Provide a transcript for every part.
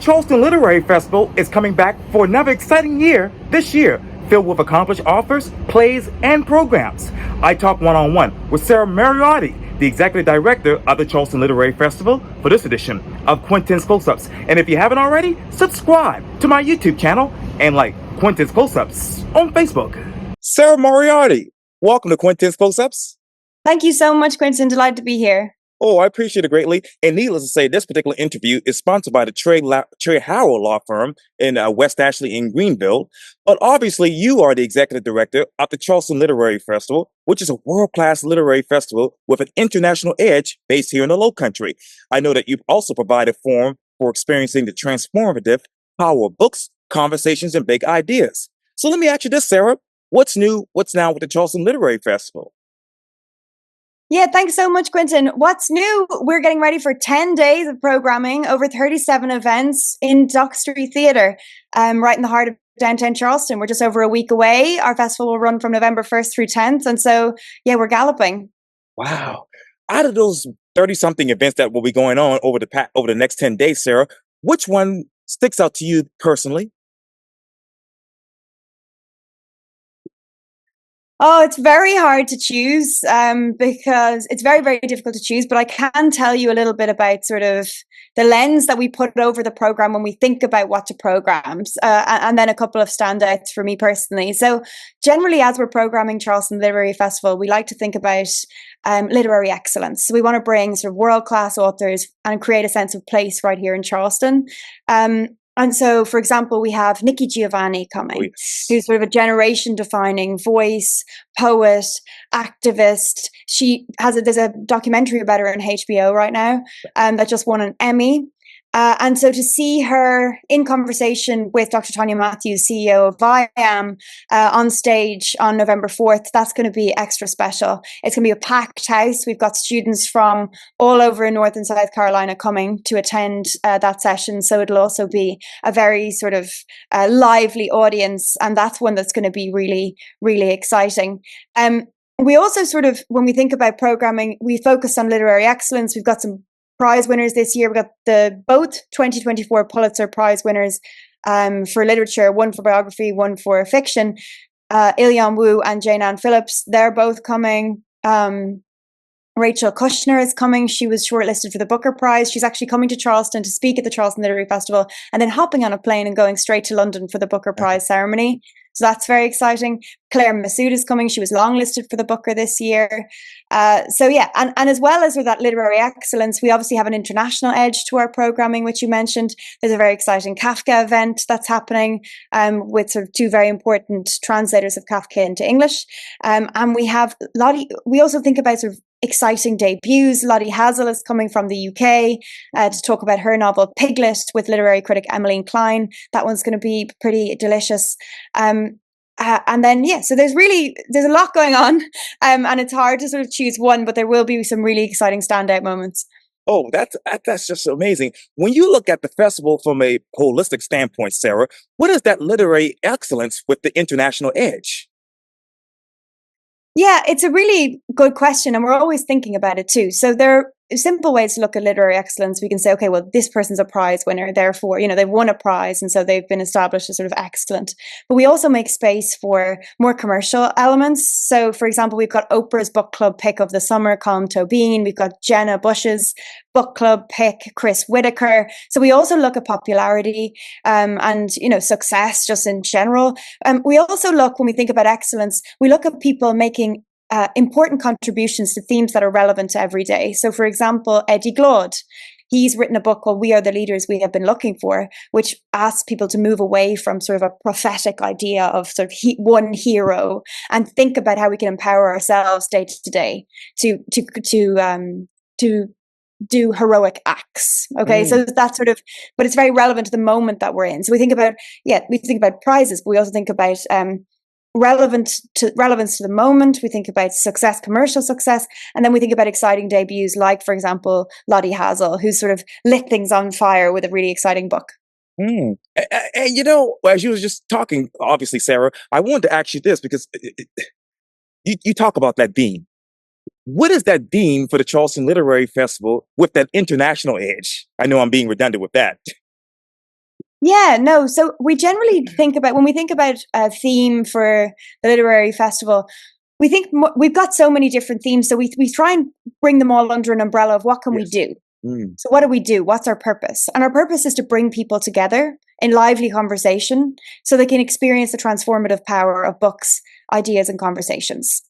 Charleston Literary Festival is coming back for another exciting year this year, filled with accomplished authors, plays, and programs. I talk one-on-one with Sarah Moriarty, the executive director of the Charleston Literary Festival, for this edition of Quintin's Close-Ups. And if you haven't already, subscribe to my YouTube channel and like Quintin's Close-Ups on Facebook. Sarah Moriarty, welcome to Quintin's Close-Ups. Thank you so much, Quintin. Delighted to be here. Oh, I appreciate it greatly. And needless to say, this particular interview is sponsored by the Trey Harrell Law Firm in West Ashley in Greenville. But obviously, you are the executive director of the Charleston Literary Festival, which is a world-class literary festival with an international edge based here in the Lowcountry. I know that you've also provided forum for experiencing the transformative power of books, conversations, and big ideas. So let me ask you this, Sarah. What's new? What's now with the Charleston Literary Festival? Yeah, thanks so much, Quintin. What's new? We're getting ready for 10 days of programming, over 37 events in Dock Street Theatre, right in the heart of downtown Charleston. We're just over a week away. Our festival will run from November 1st through 10th. And so, yeah, we're galloping. Wow. Out of those 30-something events that will be going on over the next 10 days, Sarah, which one sticks out to you personally? Oh, it's very hard to choose because it's very, very difficult to choose. But I can tell you a little bit about sort of the lens that we put over the program when we think about what to programs, and then a couple of standouts for me personally. So generally, as we're programming Charleston Literary Festival, we like to think about literary excellence. So we want to bring sort of world-class authors and create a sense of place right here in Charleston. And so, for example, we have Nikki Giovanni coming, who's sort of a generation-defining voice, poet, activist. There's a documentary about her on HBO right now that just won an Emmy. And so to see her in conversation with Dr. Tanya Matthews, CEO of VIAM, on stage on November 4th, that's going to be extra special. It's going to be a packed house. We've got students from all over North and South Carolina coming to attend that session. So it'll also be a very sort of lively audience. And that's one that's going to be really, really exciting. We also sort of, when we think about programming, we focus on literary excellence. We've got some prize winners this year. We've got both 2024 Pulitzer Prize winners for literature, one for biography, one for fiction. Ilyan Wu and Jane Ann Phillips, they're both coming. Rachel Kushner is coming. She was shortlisted for the Booker Prize. She's actually coming to Charleston to speak at the Charleston Literary Festival and then hopping on a plane and going straight to London for the Booker Prize ceremony. So that's very exciting. Claire Massoud is coming. She was longlisted for the Booker this year. So yeah, and as well as with that literary excellence, we obviously have an international edge to our programming, which you mentioned. There's a very exciting Kafka event that's happening with sort of two very important translators of Kafka into English. And we have we also think about sort of exciting debuts. Lottie Hazel is coming from the UK to talk about her novel Piglet with literary critic Emmeline Klein. That one's going to be pretty delicious. And then, yeah, so there's a lot going on, and it's hard to sort of choose one, but there will be some really exciting standout moments. Oh, that's just amazing. When you look at the festival from a holistic standpoint, Sarah, what is that literary excellence with the international edge? Yeah, it's a really good question, and we're always thinking about it too. So there are simple ways to look at literary excellence. We can say, okay, well, this person's a prize winner, therefore, they've won a prize, and so they've been established as sort of excellent. But we also make space for more commercial elements. So, for example, we've got Oprah's book club pick of the summer, Colm Tobin. We've got Jenna Bush's book club pick, Chris Whitaker. So we also look at popularity and success just in general. We also look, when we think about excellence, we look at people making important contributions to themes that are relevant to every day. So, for example, Eddie Glaude, he's written a book called We Are the Leaders We Have Been Looking For, which asks people to move away from sort of a prophetic idea of sort of one hero and think about how we can empower ourselves day to day to do heroic acts. Okay. So that's sort of, but it's very relevant to the moment that we're in. So we think about prizes, but we also think about relevance to the moment. We think about success, commercial success, and then we think about exciting debuts like, for example, Lottie Hazel, who's sort of lit things on fire with a really exciting book. And as you was just talking, obviously, Sarah, I wanted to ask you this because you talk about that theme. What is that theme for the Charleston Literary Festival with that international edge? I know I'm being redundant with that. Yeah, no. So we generally think about, when we think about a theme for the literary festival, we think we've got so many different themes. So we try and bring them all under an umbrella of what can we Yes. do? So what do we do? What's our purpose? And our purpose is to bring people together in lively conversation so they can experience the transformative power of books, ideas, and conversations.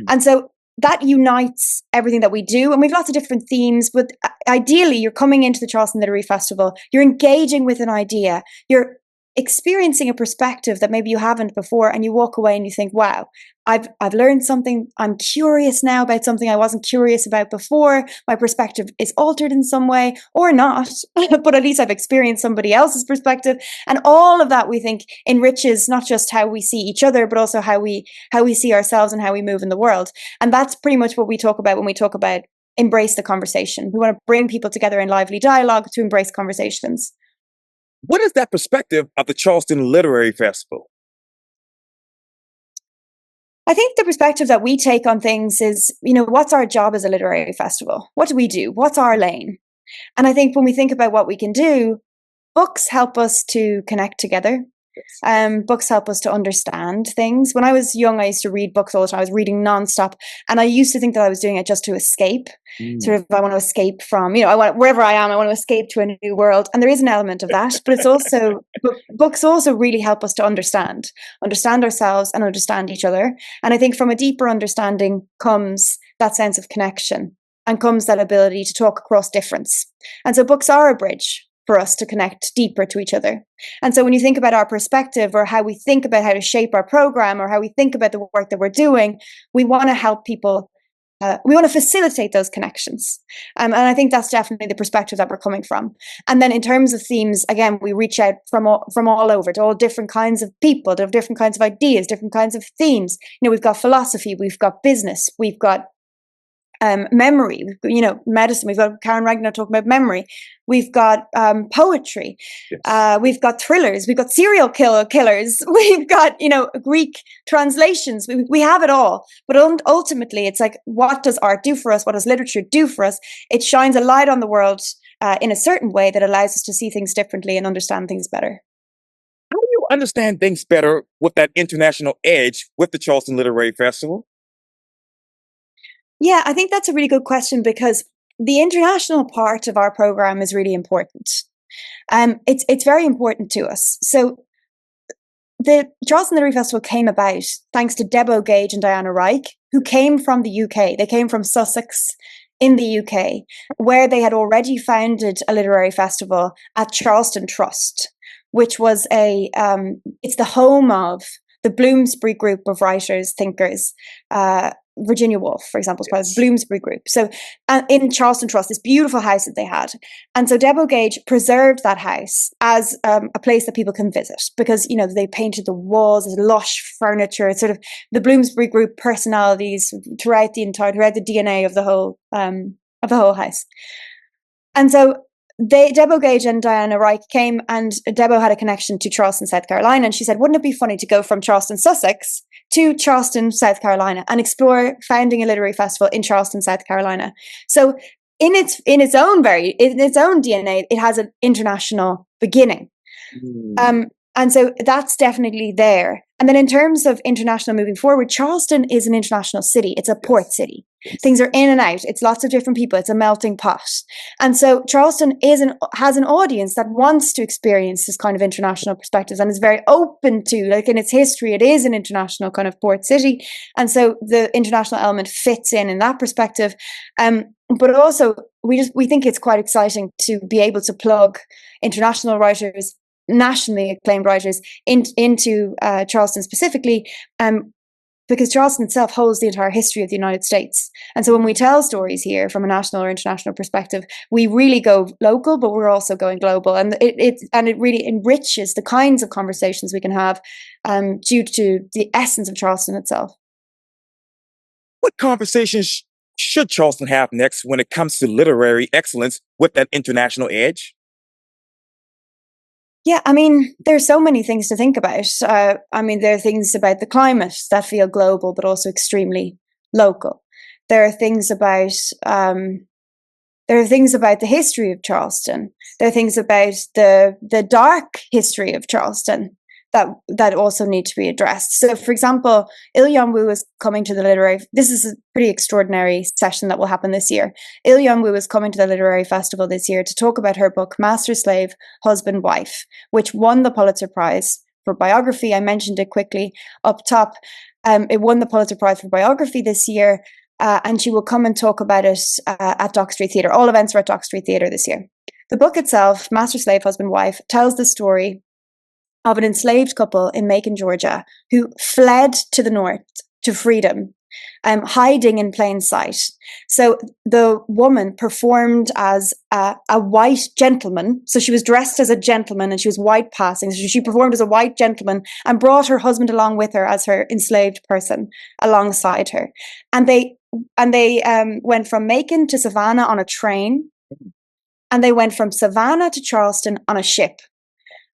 And so that unites everything that we do. And we've lots of different themes, but ideally you're coming into the Charleston Literary Festival, you're engaging with an idea, you're experiencing a perspective that maybe you haven't before, and you walk away and you think, wow, I've learned something. I'm curious now about something I wasn't curious about before. My perspective is altered in some way, or not, but at least I've experienced somebody else's perspective. And all of that, we think, enriches not just how we see each other, but also how we see ourselves and how we move in the world. And that's pretty much what we talk about when we talk about embrace the conversation. We want to bring people together in lively dialogue to embrace conversations. What is that perspective of the Charleston Literary Festival? I think the perspective that we take on things is, what's our job as a literary festival? What do we do? What's our lane? And I think when we think about what we can do, books help us to connect together. Books help us to understand things. When I was young, I used to read books all the time. I was reading nonstop, and I used to think that I was doing it just to escape. Sort of, I want to escape from, wherever I am, I want to escape to a new world. And there is an element of that, but it's also, books also really help us to understand ourselves and understand each other. And I think from a deeper understanding comes that sense of connection, and comes that ability to talk across difference. And so books are a bridge for us to connect deeper to each other. And so when you think about our perspective, or how we think about how to shape our program, or how we think about the work that we're doing, we want to help people. We want to facilitate those connections. And I think that's definitely the perspective that we're coming from. And then in terms of themes, again, we reach out from all over to all different kinds of people, to different kinds of ideas, different kinds of themes. We've got philosophy, we've got business, we've got memory, medicine. We've got Karen Ragnar talking about memory. We've got poetry. Yes. We've got thrillers. We've got serial killers. We've got, Greek translations. We have it all. But ultimately, it's like, what does art do for us? What does literature do for us? It shines a light on the world in a certain way that allows us to see things differently and understand things better. How do you understand things better with that international edge with the Charleston Literary Festival? Yeah, I think that's a really good question, because the international part of our program is really important. It's very important to us. So the Charleston Literary Festival came about thanks to Deb O'Gage and Diana Reich, who came from the UK. They came from Sussex in the UK, where they had already founded a literary festival at Charleston Trust, which was it's the home of the Bloomsbury group of writers, thinkers. Virginia Woolf, for example, is part of the Bloomsbury group. So in Charleston Trust, this beautiful house that they had. And so Deb O'Gage preserved that house as a place that people can visit, because, they painted the walls, there's lush furniture. It's sort of the Bloomsbury group personalities throughout the DNA of the whole house. And so Deb O'Gage and Diana Reich came, and Debo had a connection to Charleston, South Carolina. And she said, wouldn't it be funny to go from Charleston, Sussex to Charleston, South Carolina, and explore founding a literary festival in Charleston, South Carolina? So in its own DNA, it has an international beginning. And so that's definitely there. And then in terms of international moving forward, Charleston is an international city. It's a port city. Things are in and out. It's lots of different people. It's a melting pot. And so Charleston has an audience that wants to experience this kind of international perspectives, and is very open to, like, in its history, it is an international kind of port city. And so the international element fits in that perspective. But also we think it's quite exciting to be able to plug international writers, nationally acclaimed writers, into Charleston specifically, because Charleston itself holds the entire history of the United States. And so when we tell stories here from a national or international perspective, we really go local, but we're also going global. And it really enriches the kinds of conversations we can have due to the essence of Charleston itself. What conversations should Charleston have next when it comes to literary excellence with that international edge? Yeah, I mean, there's so many things to think about. There are things about the climate that feel global, but also extremely local. There are things about There are things about the history of Charleston. There are things about the dark history of Charleston that also need to be addressed. So, for example, Il Yonwoo is coming to the literary. This is a pretty extraordinary session that will happen this year. Il Yonwoo is coming to the literary festival this year to talk about her book Master Slave, Husband Wife, which won the Pulitzer Prize for biography. I mentioned it quickly up top. It won the Pulitzer Prize for biography this year, and she will come and talk about it at Dock Street Theatre. All events are at Dock Street Theatre this year. The book itself, Master Slave, Husband Wife, tells the story of an enslaved couple in Macon, Georgia, who fled to the north to freedom, hiding in plain sight. So the woman performed as a white gentleman. So she was dressed as a gentleman and she was white passing. So she performed as a white gentleman and brought her husband along with her as her enslaved person alongside her. And they went from Macon to Savannah on a train. And they went from Savannah to Charleston on a ship.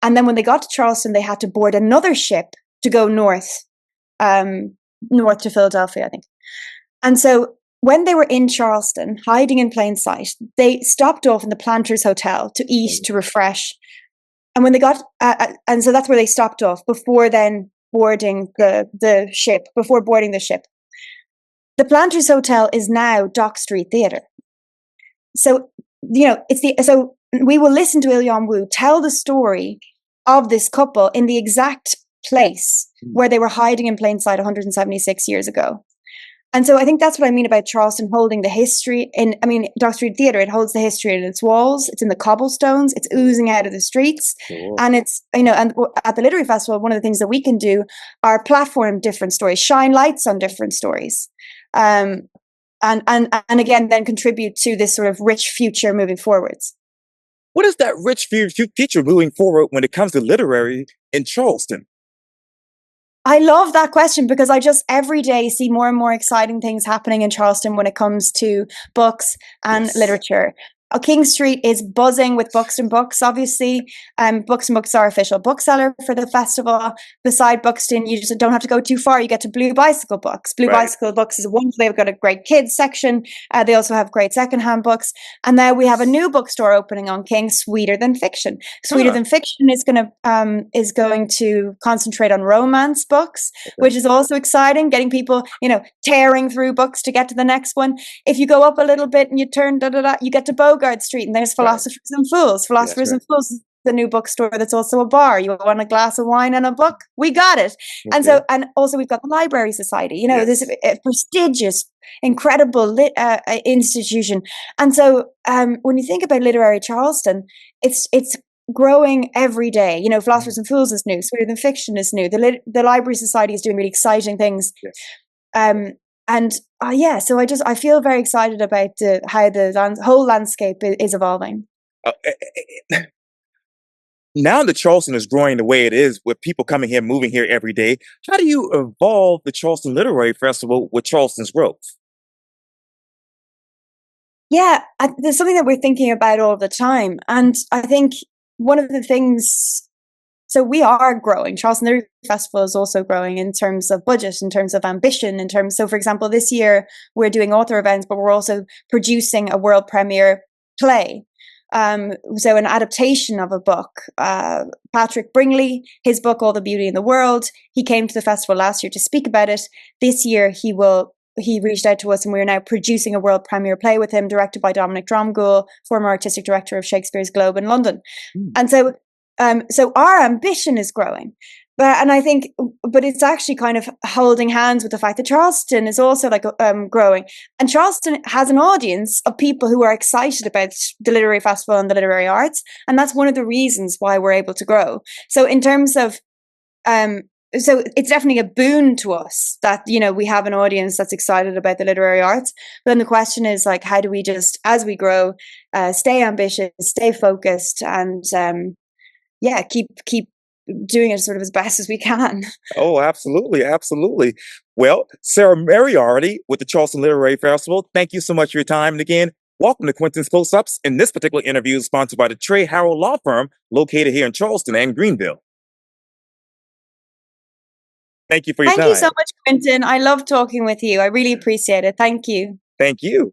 And then when they got to Charleston, they had to board another ship to go north to Philadelphia, I think. And so when they were in Charleston, hiding in plain sight, they stopped off in the Planters Hotel to eat, to refresh. And when they got, and so that's where they stopped off before then boarding the ship, before boarding the ship. The Planters Hotel is now Dock Street Theatre. So, so we will listen to Il Yonwoo tell the story of this couple in the exact place where they were hiding in plain sight 176 years ago. And so I think that's what I mean about Charleston holding the history Dock Street Theatre, it holds the history in its walls, it's in the cobblestones, it's oozing out of the streets. Sure. And it's, and at the Literary Festival, one of the things that we can do are platform different stories, shine lights on different stories. And again, then contribute to this sort of rich future moving forwards. What is that rich future moving forward when it comes to literary in Charleston? I love that question because I just every day see more and more exciting things happening in Charleston when it comes to books and literature. King Street is buzzing with Books and Books, obviously. Books and Books are official bookseller for the festival. Beside Buxton, you just don't have to go too far. You get to Blue Bicycle Books. Blue Bicycle Books is wonderful. They've got a great kids section. They also have great secondhand books. And now we have a new bookstore opening on King, Sweeter Than Fiction. Sweeter Than Fiction is going to concentrate on romance books, which is also exciting. Getting people, tearing through books to get to the next one. If you go up a little bit and you turn you get to Bogart Street, and there's Philosophers and Fools. Philosophers and Fools is the new bookstore that's also a bar. You want a glass of wine and a book? We got it. Okay. And also we've got the Library Society. This is a prestigious, incredible institution. And so when you think about literary Charleston, it's growing every day. Philosophers and Fools is new. Sweeter Than Fiction is new. The Library Society is doing really exciting things. Yes. So I feel very excited about how the whole landscape is evolving. Now that Charleston is growing the way it is, with people coming here, moving here every day, how do you evolve the Charleston Literary Festival with Charleston's growth? Yeah, there's something that we're thinking about all the time. And I think one of the things... So we are growing. Charleston Literary Festival is also growing in terms of budget, in terms of ambition, so for example, this year we're doing author events, but we're also producing a world premiere play. So an adaptation of a book. Patrick Bringley, his book, All the Beauty in the World, he came to the festival last year to speak about it. This year he reached out to us and we're now producing a world premiere play with him, directed by Dominic Dromgoole, former artistic director of Shakespeare's Globe in London. And so our ambition is growing, but it's actually kind of holding hands with the fact that Charleston is also growing, and Charleston has an audience of people who are excited about the literary festival and the literary arts, and that's one of the reasons why we're able to grow. So in terms of, so it's definitely a boon to us that we have an audience that's excited about the literary arts. But then the question is how do we just, as we grow, stay ambitious, stay focused, and keep doing it sort of as best as we can. Oh, absolutely. Absolutely. Well, Sarah Moriarty with the Charleston Literary Festival, thank you so much for your time. And again, welcome to Quintin's Close-Ups. And this particular interview is sponsored by the Trey Harrell Law Firm located here in Charleston and Greenville. Thank you for your time. Thank you so much, Quintin. I love talking with you. I really appreciate it. Thank you. Thank you.